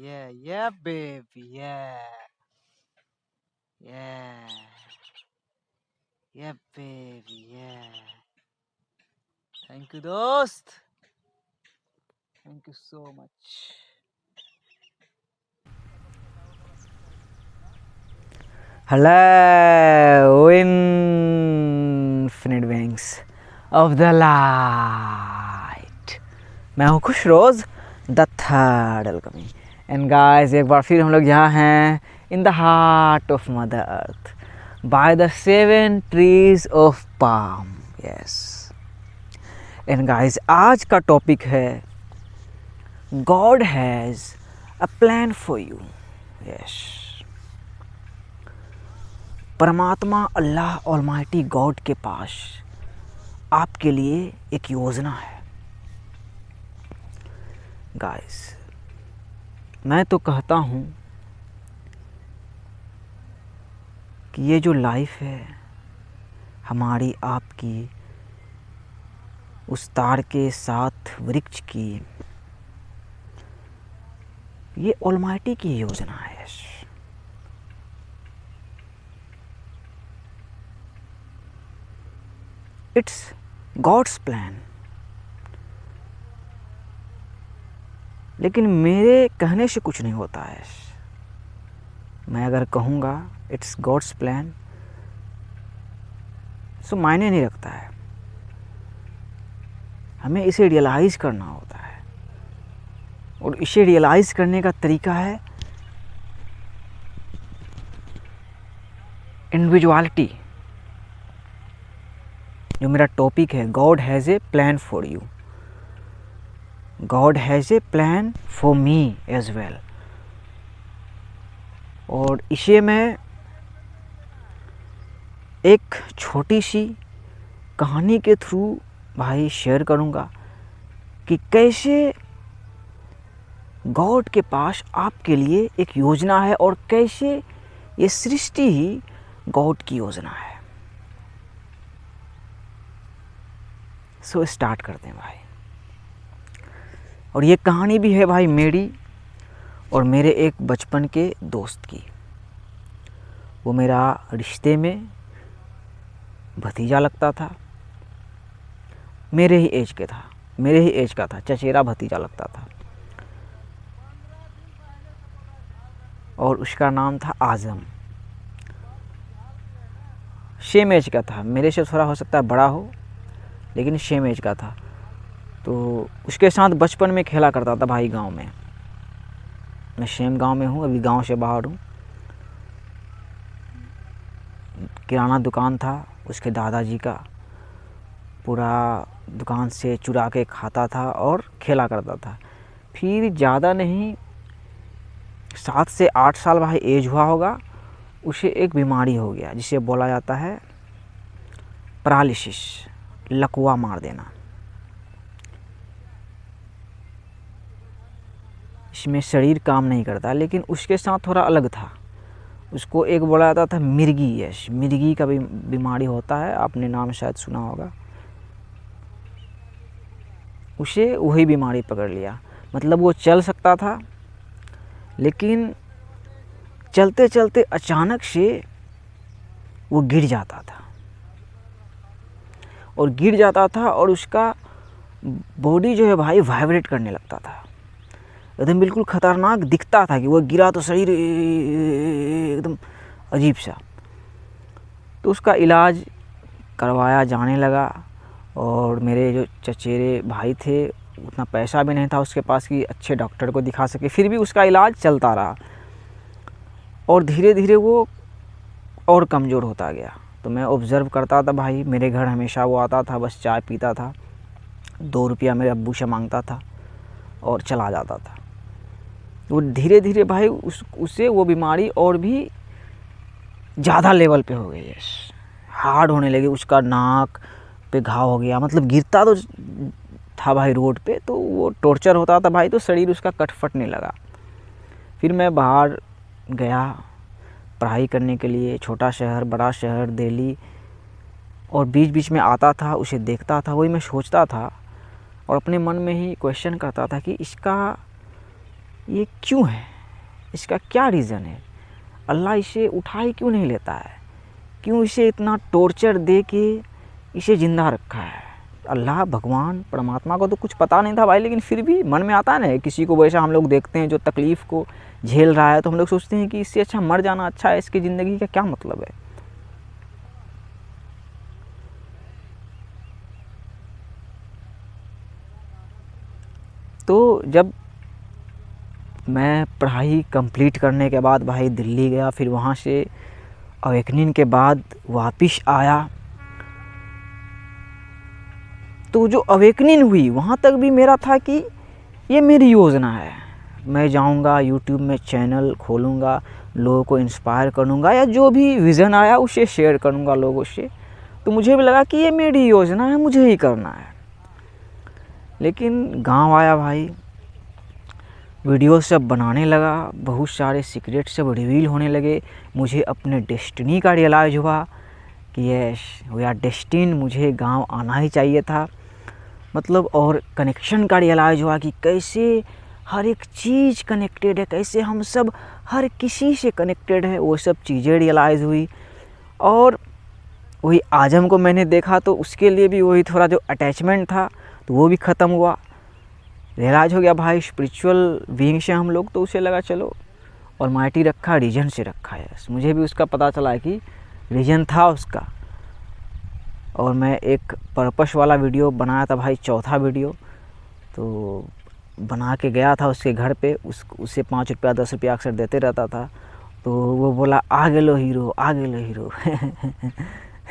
Yeah, baby, yeah, yeah, baby, yeah. Thank you, dost. Thank you so much. Hello, infinite wings of the light. मैं हूँ खुश रोज the third अलकमी and guys एक बार फिर हम लोग यहाँ हैं in the heart of mother earth by the 7 trees of palm. Yes and guys आज का टॉपिक है God has a plan for you. Yes परमात्मा अल्लाह ऑलमाइटी गॉड के पास आपके लिए एक योजना है. गाइस मैं तो कहता हूँ कि ये जो लाइफ है हमारी आपकी उस तार के साथ वृक्ष की, ये ऑलमाइटी की योजना है. It's God's plan. लेकिन मेरे कहने से कुछ नहीं होता है. मैं अगर कहूँगा इट्स गॉड्स प्लान सो मायने नहीं रखता है. हमें इसे रियलाइज़ करना होता है और इसे रियलाइज़ करने का तरीका है इंडिविजुअलिटी. जो मेरा टॉपिक है God has a plan for you, God has a plan for me as well. और इसे मैं एक छोटी सी कहानी के थ्रू भाई शेयर करूँगा कि कैसे गॉड के पास आपके लिए एक योजना है और कैसे ये सृष्टि ही गॉड की योजना है. सो स्टार्ट करते हैं भाई. और ये कहानी भी है भाई मेरी और मेरे एक बचपन के दोस्त की. वो मेरा रिश्ते में भतीजा लगता था, मेरे ही एज का था, चचेरा भतीजा लगता था. और उसका नाम था आज़म. सेम एज का था, मेरे से थोड़ा हो सकता है बड़ा हो लेकिन सेम एज का था. तो उसके साथ बचपन में खेला करता था भाई गांव में. मैं सेम गांव में हूँ, अभी गांव से बाहर हूँ. किराना दुकान था उसके दादाजी का, पूरा दुकान से चुरा के खाता था और खेला करता था. फिर ज़्यादा नहीं 7 से 8 साल भाई एज हुआ होगा, उसे एक बीमारी हो गया जिसे बोला जाता है पैरालिसिस, लकवा मार देना. इसमें शरीर काम नहीं करता, लेकिन उसके साथ थोड़ा अलग था. उसको एक बोला जाता था मिर्गी. यस मिर्गी का भी बीमारी होता है, आपने नाम शायद सुना होगा. उसे वही बीमारी पकड़ लिया. मतलब वो चल सकता था लेकिन चलते चलते अचानक से वो गिर जाता था और उसका बॉडी जो है भाई वाइब्रेट करने लगता था. एकदम बिल्कुल ख़तरनाक दिखता था कि वो गिरा तो शरीर एकदम अजीब सा. तो उसका इलाज करवाया जाने लगा और मेरे जो चचेरे भाई थे उतना पैसा भी नहीं था उसके पास कि अच्छे डॉक्टर को दिखा सके. फिर भी उसका इलाज चलता रहा और धीरे धीरे वो और कमज़ोर होता गया. तो मैं ऑब्ज़र्व करता था भाई. मेरे घर हमेशा वो आता था, बस चाय पीता था, 2 रुपया मेरे अब्बू से मांगता था और चला जाता था. वो धीरे धीरे भाई उससे वो बीमारी और भी ज़्यादा लेवल पे हो गई है, हार्ड होने लगी. उसका नाक पे घाव हो गया. मतलब गिरता तो था भाई रोड पे, तो वो टॉर्चर होता था भाई, तो शरीर उसका कट फटने लगा. फिर मैं बाहर गया पढ़ाई करने के लिए, छोटा शहर बड़ा शहर दिल्ली, और बीच बीच में आता था, उसे देखता था. वही मैं सोचता था और अपने मन में ही क्वेश्चन करता था कि इसका ये क्यों है. इसका क्या रीज़न है? अल्लाह इसे उठा ही क्यों नहीं लेता है? क्यों इसे इतना टॉर्चर दे के इसे ज़िंदा रखा है? अल्लाह भगवान परमात्मा को तो कुछ पता नहीं था भाई, लेकिन फिर भी मन में आता है ना, किसी को वैसा हम लोग देखते हैं जो तकलीफ़ को झेल रहा है, तो हम लोग सोचते हैं कि इससे अच्छा मर जाना अच्छा है, इसकी ज़िंदगी का क्या मतलब है। तो जब मैं पढ़ाई कंप्लीट करने के बाद भाई दिल्ली गया, फिर वहाँ से अवेकनिंग के बाद वापस आया, तो जो अवेकनिंग हुई वहाँ तक भी मेरा था कि ये मेरी योजना है, मैं जाऊँगा यूट्यूब में चैनल खोलूँगा, लोगों को इंस्पायर करूँगा, या जो भी विज़न आया उसे शेयर करूँगा लोगों से। तो मुझे भी लगा कि ये मेरी योजना है, मुझे ही करना है। लेकिन गांव आया भाई, वीडियो सब बनाने लगा, बहुत सारे सीक्रेट सब रिवील होने लगे, मुझे अपने डेस्टिनी का रियलाइज़ हुआ कि यस वी आर डेस्टिन, मुझे गांव आना ही चाहिए था। मतलब और कनेक्शन का रियलाइज़ हुआ कि कैसे हर एक चीज़ कनेक्टेड है, कैसे हम सब हर किसी से कनेक्टेड है, वो सब चीज़ें रियलाइज़ हुई। और वही आजम को मैंने देखा तो उसके लिए भी वही थोड़ा जो अटैचमेंट था तो वो भी ख़त्म हुआ। रियलाइज़ हो गया भाई स्पिरिचुअल बीइंग से हम लोग, तो उसे लगा चलो और माइटी रखा, रीजन से रखा है। मुझे भी उसका पता चला कि रीजन था उसका। और मैं एक पर्पस वाला वीडियो बनाया था भाई, चौथा वीडियो, तो बना के गया था उसके घर पे, उसे 5 रुपया 10 रुपया अक्सर देते रहता था। तो वो बोला आ गेलो हीरो, आ गेलो हीरो।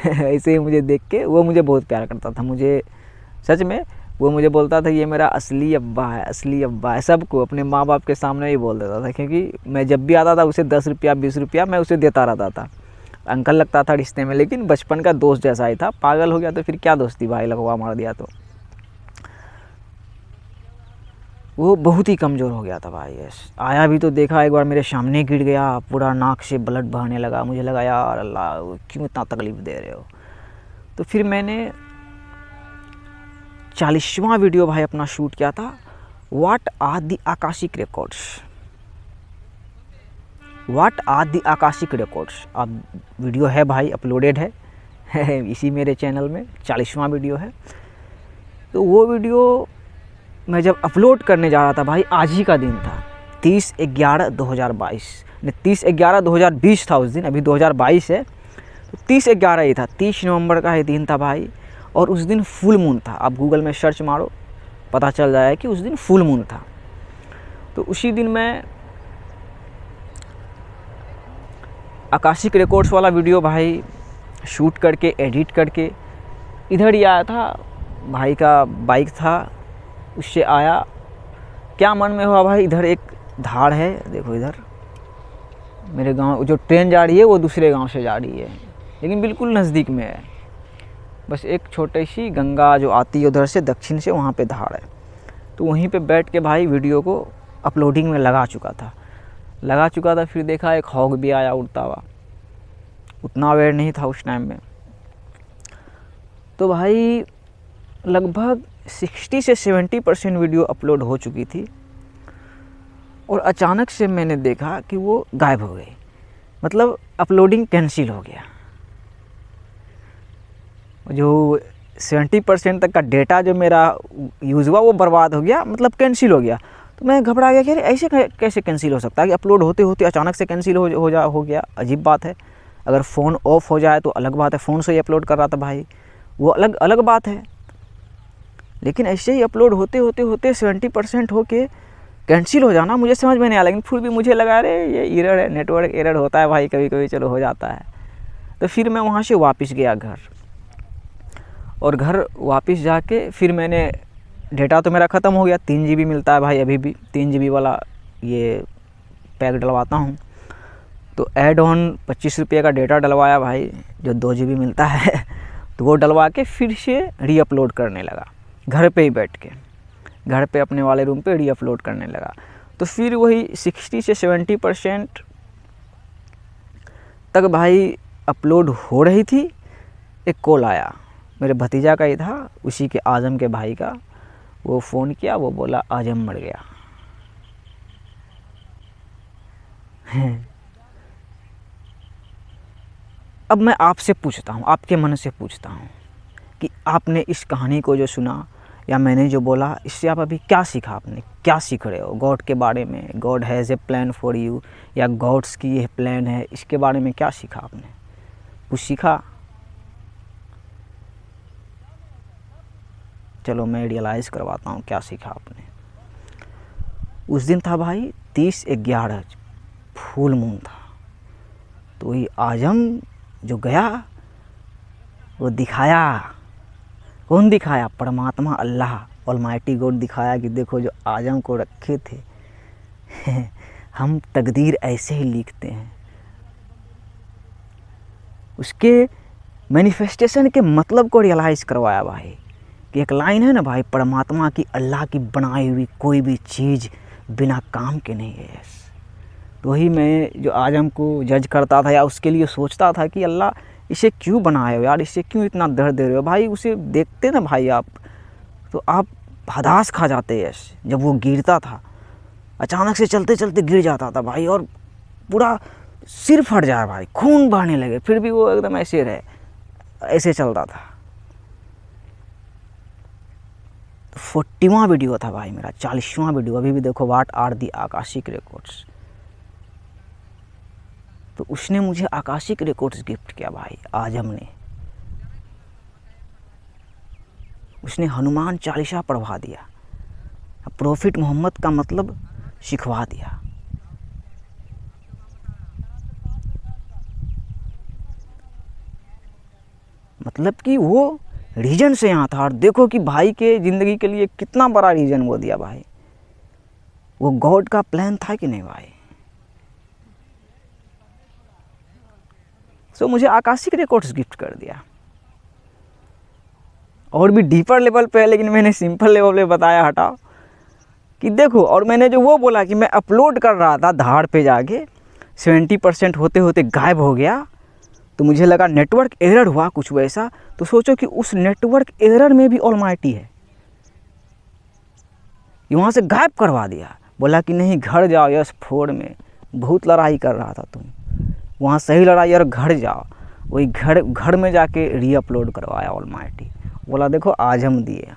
ऐसे ही मुझे देख के वो मुझे बहुत प्यार करता था, मुझे सच में वो मुझे बोलता था ये मेरा असली अब्बा है, असली अब्बा है। सबको अपने माँ बाप के सामने ही बोल देता था, क्योंकि मैं जब भी आता था उसे 10 रुपया 20 रुपया मैं उसे देता रहता था। अंकल लगता था रिश्ते में, लेकिन बचपन का दोस्त जैसा ही था। पागल हो गया तो फिर क्या दोस्ती भाई, लगवा मार दिया तो। वो बहुत ही कमज़ोर हो गया था भाई। आया भी तो देखा, एक बार मेरे सामने गिर गया, पूरा नाक से ब्लड बहने लगा। मुझे लगा यार अल्लाह क्यों इतना तकलीफ़ दे रहे हो। तो फिर मैंने 40वां वीडियो भाई अपना शूट किया था, what are the Akashic records, what are the Akashic records. अब वीडियो है भाई, अपलोडेड है इसी मेरे चैनल में, 40वां वीडियो है। तो वो वीडियो मैं जब अपलोड करने जा रहा था भाई, आज ही का दिन था, 30/11/2022, 30/11/2020 था उस दिन, अभी 2022 है तो 30/11 ही था, 30 नवंबर का ही दिन था भाई। और उस दिन फुल मून था, आप गूगल में सर्च मारो पता चल जाएगा कि उस दिन फुल मून था। तो उसी दिन मैं आकाशिक रिकॉर्ड्स वाला वीडियो भाई शूट करके एडिट करके इधर ही आया था। भाई का बाइक था, उससे आया, क्या मन में हुआ भाई, इधर एक धार है, देखो इधर मेरे गांव जो ट्रेन जा रही है वो दूसरे गांव से जा रही है, लेकिन बिल्कुल नज़दीक में है। बस एक छोटी सी गंगा जो आती है उधर से दक्षिण से, वहाँ पे धार है। तो वहीं पे बैठ के भाई वीडियो को अपलोडिंग में लगा चुका था। फिर देखा एक हॉग भी आया उड़ता हुआ, उतना अवेयर नहीं था उस टाइम में। तो भाई लगभग 60 से 70% वीडियो अपलोड हो चुकी थी, और अचानक से मैंने देखा कि वो गायब हो गई, मतलब अपलोडिंग कैंसिल हो गया। जो 70% तक का डेटा जो मेरा यूज़ हुआ वो बर्बाद हो गया, मतलब कैंसिल हो गया। तो मैं घबरा गया कि अरे ऐसे कैसे कैंसिल हो सकता है कि अपलोड होते होते अचानक से कैंसिल हो गया, अजीब बात है। अगर फ़ोन ऑफ हो जाए तो अलग बात है, फ़ोन से ही अपलोड कर रहा था भाई, वो अलग बात है। लेकिन ऐसे ही अपलोड होते 70% हो के कैंसिल हो जाना मुझे समझ में नहीं आया। लेकिन फिर भी मुझे लगा अरे ये एरर है, नेटवर्क एरर होता है भाई कभी कभी, चलो हो जाता है। तो फिर मैं वहाँ से वापस गया घर, और घर वापस जाके फिर मैंने, डेटा तो मेरा ख़त्म हो गया, 3 GB मिलता है भाई अभी भी, 3 GB वाला ये पैक डलवाता हूँ। तो ऐड ऑन 25 रुपये का डेटा डलवाया भाई, जो 2 GB मिलता है। तो वो डलवा के फिर से री अपलोड करने लगा, घर पे ही बैठ के, घर पे अपने वाले रूम पे री अपलोड करने लगा। तो फिर वही 60 से 70% तक भाई अपलोड हो रही थी। एक कॉल आया, मेरे भतीजा का ही था, उसी के आजम के भाई का। वो फ़ोन किया, वो बोला आजम मर गया। अब मैं आपसे पूछता हूँ, आपके मन से पूछता हूँ कि आपने इस कहानी को जो सुना या मैंने जो बोला, इससे आप अभी क्या सीखा, आपने क्या सीख रहे हो गॉड के बारे में? God has a plan for you, या गॉड्स की ये प्लान है, इसके बारे में क्या सीखा आपने? कुछ सीखा? चलो मैं रियलाइज़ करवाता हूँ क्या सीखा आपने। उस दिन था भाई 30/11, फुल मून था। तो वही आजम जो गया वो दिखाया, कौन दिखाया? परमात्मा अल्लाह ऑलमाइटी गॉड दिखाया कि देखो जो आजम को रखे थे हम तकदीर ऐसे ही लिखते हैं। उसके मैनिफेस्टेशन के मतलब को रियलाइज़ करवाया भाई कि एक लाइन है ना भाई, परमात्मा की, अल्लाह की बनाई हुई कोई भी चीज़ बिना काम के नहीं है। तो वही मैं जो आजम को जज करता था या उसके लिए सोचता था कि अल्लाह इसे क्यों बनाए हो यार, इसे क्यों इतना दर्द दे रहे हो भाई। उसे देखते ना भाई आप, तो आप हदास खा जाते हैं। जब वो गिरता था, अचानक से चलते चलते गिर जाता था भाई, और पूरा सिर फट जाए भाई, खून बहने लगे, फिर भी वो एकदम ऐसे रहे, ऐसे चलता था। 40वां वीडियो था भाई मेरा, 40वां वीडियो। अभी भी देखो, what are the Akashic records. तो उसने मुझे आकाशिक रिकॉर्ड्स गिफ्ट किया भाई, आजम ने। उसने हनुमान चालीसा पढ़वा दिया, प्रोफिट मोहम्मद का मतलब सिखवा दिया। मतलब कि वो रीजन से यहाँ था, और देखो कि भाई के ज़िंदगी के लिए कितना बड़ा रीजन वो दिया भाई। वो गॉड का प्लान था कि नहीं भाई। सो मुझे आकाशिक रिकॉर्ड्स गिफ्ट कर दिया। और भी डीपर लेवल पे है, लेकिन मैंने सिंपल लेवल पे बताया, हटाओ कि देखो। और मैंने जो वो बोला कि मैं अपलोड कर रहा था धाड़ पे जाके, 70% होते होते गायब हो गया। तो मुझे लगा नेटवर्क एरर हुआ कुछ वैसा। तो सोचो कि उस नेटवर्क एरर में भी ऑलमाइटी है, वहाँ से गायब करवा दिया। बोला कि नहीं, घर जाओ यस 4 में, बहुत लड़ाई कर रहा था तुम, वहाँ सही लड़ाई, और घर जाओ। वही घर में जाके रीअपलोड करवाया ऑलमाइटी। बोला देखो आजम दिए।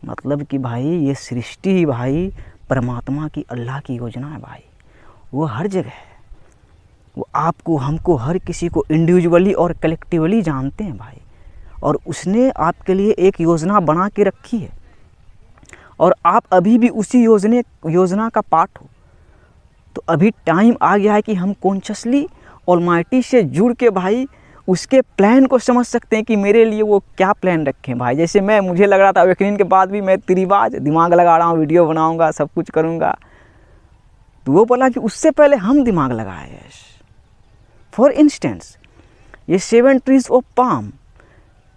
मतलब कि भाई ये सृष्टि ही भाई परमात्मा की, अल्लाह की योजना है भाई। वो हर जगह है, वो आपको, हमको, हर किसी को इंडिविजुअली और कलेक्टिवली जानते हैं भाई। और उसने आपके लिए एक योजना बना के रखी है, और आप अभी भी उसी योजना का पार्ट हो। तो अभी टाइम आ गया है कि हम कॉन्शियसली ऑलमाइटी से जुड़ के भाई उसके प्लान को समझ सकते हैं कि मेरे लिए वो क्या प्लान रखे हैं भाई। जैसे मुझे लग रहा था अवेकनिंग के बाद भी मैं तिरीबाज दिमाग लगा रहा हूँ, वीडियो बनाऊँगा, सब कुछ करूँगा। तो वो बोला कि उससे पहले हम दिमाग लगाए। फॉर इंस्टेंस ये 7 trees of palm,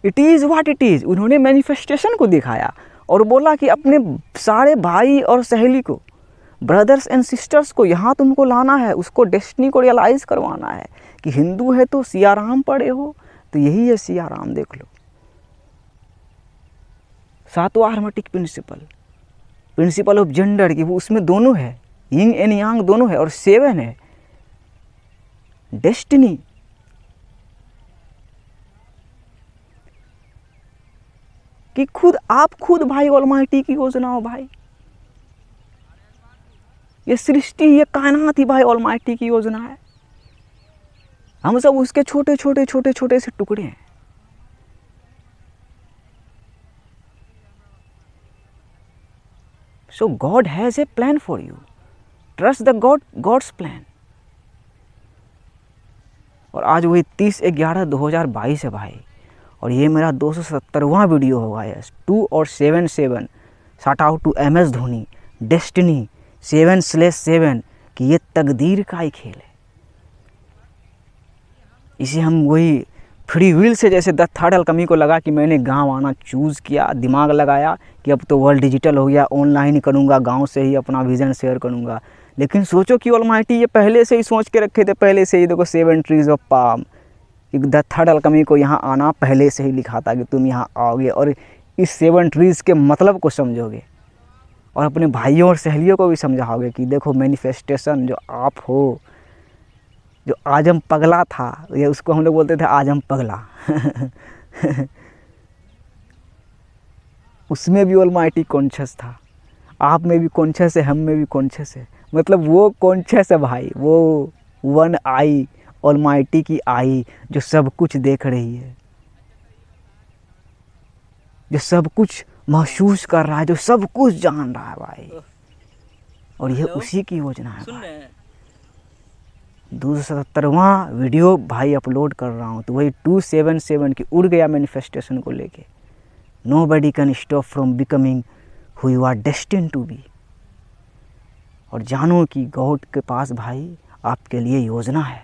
it is what it is. उन्होंने मैनिफेस्टेशन को दिखाया और बोला कि अपने सारे भाई और सहेली को, ब्रदर्स एंड सिस्टर्स को यहाँ तुमको लाना है, उसको डेस्टिनी को रियलाइज़ करवाना है कि हिंदू है तो सियाराम पढ़े हो तो यही है सियाराम, देख लो। 7वां हार्मेटिक प्रिंसिपल ऑफ जेंडर की, वो उसमें दोनों है, यिंग एंड यांग दोनों है। और 7 है डेस्टिनी। कि आप खुद भाई ऑलमाइटी की योजना हो भाई। ये सृष्टि, ये कायनात ही भाई ऑलमाइटी की योजना है। हम सब उसके छोटे छोटे से टुकड़े हैं। So god has a plan for you, trust the god's plan. और आज वही 30/11/2022 है भाई, और ये मेरा 270वां वीडियो होगा। यस 2 और 7 shout out to MS Dhoni, destiny 7/7 कि ये तकदीर का ही खेल है। इसे हम वही फ्री विल से, जैसे द थर्ड अल्केमी को लगा कि मैंने गांव आना चूज़ किया, दिमाग लगाया कि अब तो वर्ल्ड डिजिटल हो गया, ऑनलाइन ही करूँगा, गांव से ही अपना विज़न शेयर करूँगा। लेकिन सोचो कि ऑलमाइटी ये पहले से ही सोच के रखे थे, पहले से ही। देखो 7 trees of palm, the third Alchemy को यहाँ आना पहले से ही लिखा था कि तुम यहाँ आओगे और इस 7 ट्रीज़ के मतलब को समझोगे। और अपने भाइयों और सहेलियों को भी समझाओगे कि देखो मैनिफेस्टेशन जो आप हो, जो आजम पगला था, ये उसको हम लोग बोलते थे आजम पगला उसमें भी ऑलमाइटी कॉन्शियस था, आप में भी कॉन्शियस है, हम में भी कॉन्शियस है। मतलब वो कॉन्शियस है भाई, वो वन आई ऑलमाइटी की आई जो सब कुछ देख रही है, जो सब कुछ महसूस कर रहा है, जो सब कुछ जान रहा है भाई। और ये उसी की योजना है भाई। 277वां वीडियो भाई अपलोड कर रहा हूँ, तो वही 277 की उड़ गया मैनिफेस्टेशन को लेके। Nobody can stop from becoming who you are destined to be। और जानो कि गॉड के पास भाई आपके लिए योजना है,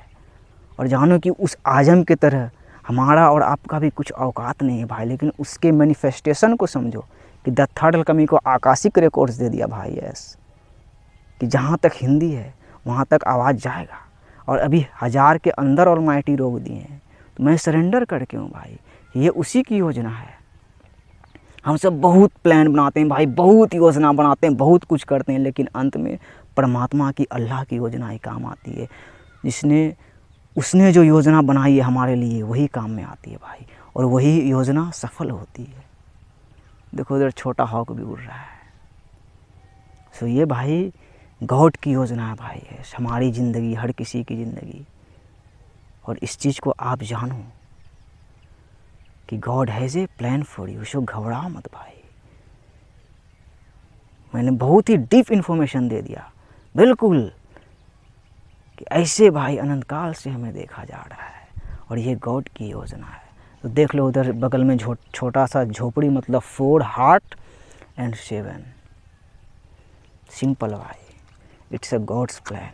और जानो कि उस आजम के तरह हमारा और आपका भी कुछ औकात नहीं है भाई, लेकिन उसके मैनिफेस्टेशन को समझो कि द थर्ड अल्केमी को आकाशिक रिकॉर्ड्स दे दिया भाई। यस, कि जहाँ तक हिंदी है वहाँ तक आवाज़ जाएगा, और अभी 1000 के अंदर ऑलमाइटी रोक दिए हैं, तो मैं सरेंडर करके हूँ भाई। ये उसी की योजना है। हम सब बहुत प्लान बनाते हैं भाई, बहुत योजना बनाते हैं, बहुत कुछ करते हैं, लेकिन अंत में परमात्मा की, अल्लाह की योजना ही काम आती है। उसने जो योजना बनाई है हमारे लिए वही काम में आती है भाई, और वही योजना सफल होती है। देखो उधर छोटा हॉक भी उड़ रहा है। सो ये भाई गॉड की योजना है भाई, है हमारी ज़िंदगी, हर किसी की ज़िंदगी। और इस चीज़ को आप जानो कि god has a plan for you. So घबराओ मत भाई। मैंने बहुत ही डीप इन्फॉर्मेशन दे दिया, बिल्कुल, कि ऐसे भाई अनंत काल से हमें देखा जा रहा है, और ये गॉड की योजना है। तो देख लो उधर बगल में छोटा सा झोपड़ी, मतलब 4 हार्ट एंड 7। सिंपल भाई, it's a god's plan,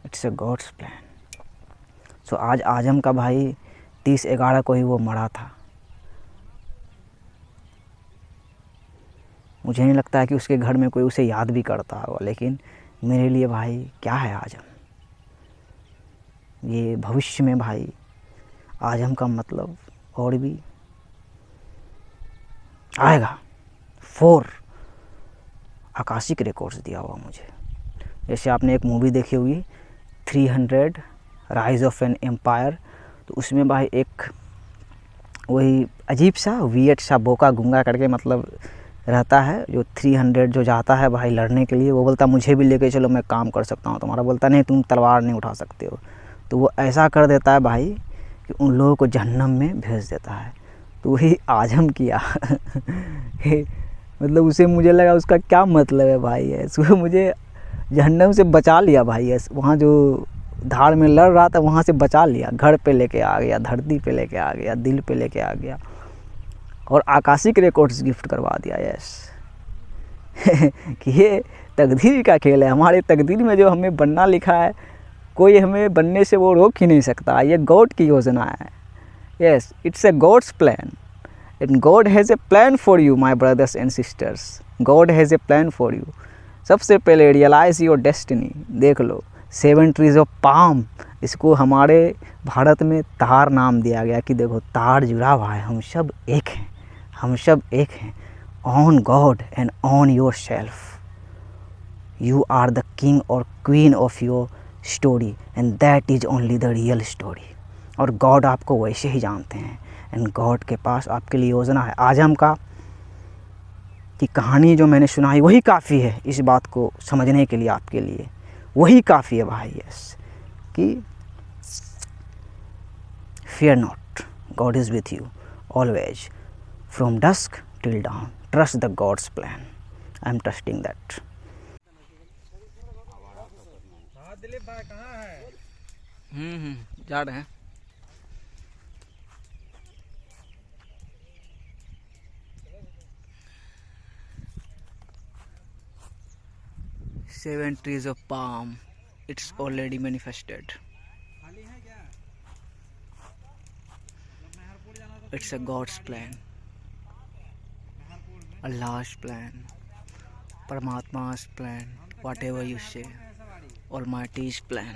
it's a god's plan. So आज आजम का भाई 30/11 को ही वो मरा था। मुझे नहीं लगता है कि उसके घर में कोई उसे याद भी करता होगा, लेकिन मेरे लिए भाई क्या है आजम। ये भविष्य में भाई आजम का मतलब और भी आएगा। 4 आकाशिक रिकॉर्ड्स दिया हुआ मुझे। जैसे आपने एक मूवी देखी होगी 300 राइज ऑफ एन एम्पायर, तो उसमें भाई एक वही अजीब सा वियट सा बोका गूंगा करके मतलब रहता है, जो 300 जो जाता है भाई लड़ने के लिए, वो बोलता मुझे भी लेके चलो, मैं काम कर सकता हूँ तुम्हारा। बोलता नहीं, तुम तलवार नहीं उठा सकते हो। तो वो ऐसा कर देता है भाई कि उन लोगों को जहन्नम में भेज देता है। तो वही आजम किया मतलब उसे, मुझे लगा उसका क्या मतलब है भाई, है सुबह मुझे जहन्नम से बचा लिया भाई। है वहाँ जो धाड़ में लड़ रहा था वहाँ से बचा लिया, घर पे लेके आ गया, धरती पे लेके आ गया, दिल पे लेके आ गया, और आकाशिक रिकॉर्ड्स गिफ्ट करवा दिया। यस कि ये तकदीर का खेल है। हमारे तकदीर में जो हमें बनना लिखा है, कोई हमें बनने से वो रोक ही नहीं सकता। ये गॉड की योजना है। Yes, it's a God's plan, and God has a plan for you my brothers and sisters. God has a plan for you. सबसे पहले रियलाइज़ योर डेस्टिनी। देख लो 7 ट्रीज ऑफ पाम, इसको हमारे भारत में तार नाम दिया गया कि देखो तार जुड़ा हुआ है, हम सब एक हैं, हम सब एक हैं। On god and on yourself. You are the king और queen of your story, and that is only the real story. और गॉड आपको वैसे ही जानते हैं, एंड गॉड के पास आपके लिए योजना है। आजम का की कहानी जो मैंने सुनाई वही काफ़ी है इस बात को समझने के लिए, आपके लिए वही काफ़ी है भाई। यस, कि fear not, God is with you always, from dusk till dawn. Trust the God's plan. I am trusting that. Dilip भाई कहाँ है? जा रहे हैं। Seven trees of palm, it's already manifested. It's a God's plan, Allah's plan, Paramatma's plan, whatever you say, Almighty's plan.